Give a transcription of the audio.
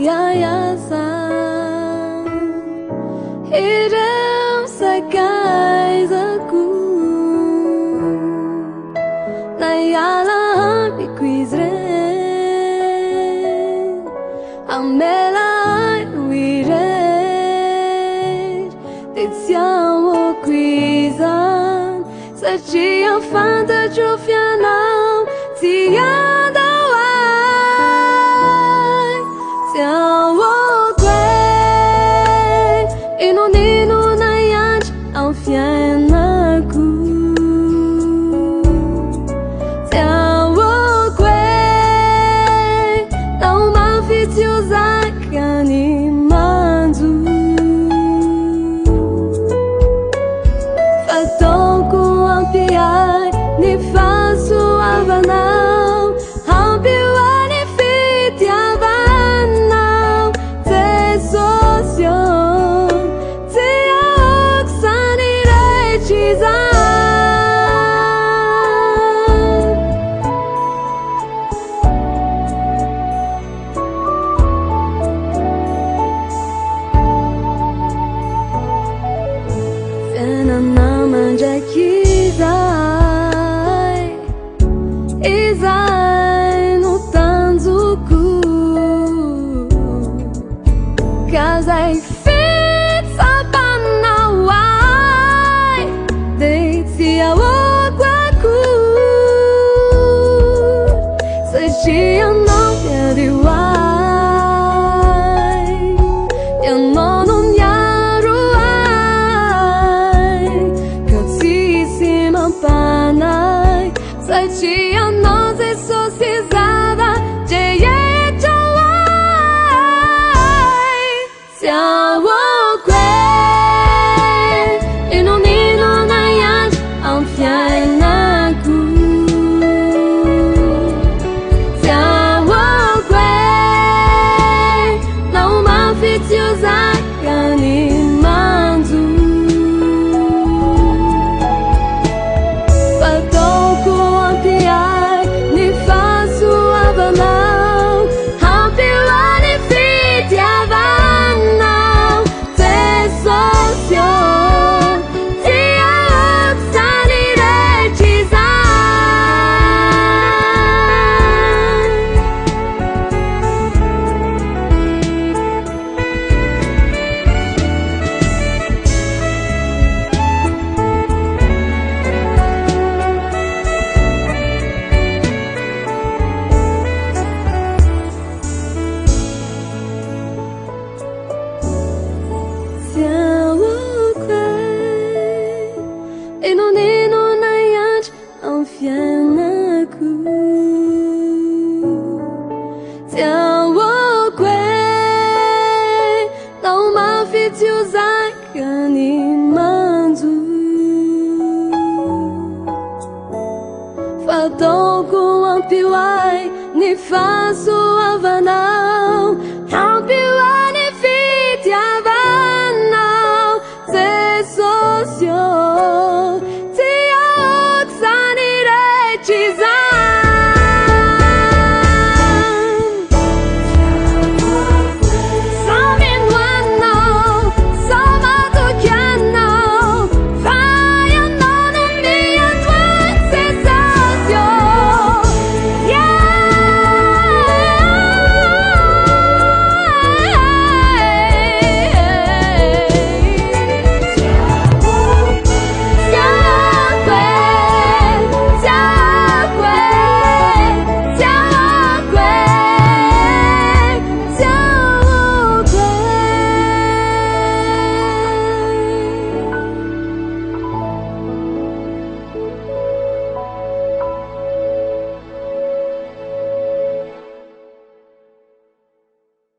yayasan hidup sekai zaku nayala bikuizre amela wire tiziamo quizan sacia fanta trofianam tiada Izai no tanzuku Kazai fit sabanawai Deiti awakwaku Sejia não periwai Yanonon yaruai Katsisima panai Sejia não se socializada de yetawai Siawokwe Inonino nayaj amfianaku Siawokwe Não mafitiuzakani manzu Patoko ampiai ni faço abanau Hampiwani fit yavanau Te socio Tia oksani rechizai Inonino nayaj amfianaku Siawokwe Não mafitiuzakani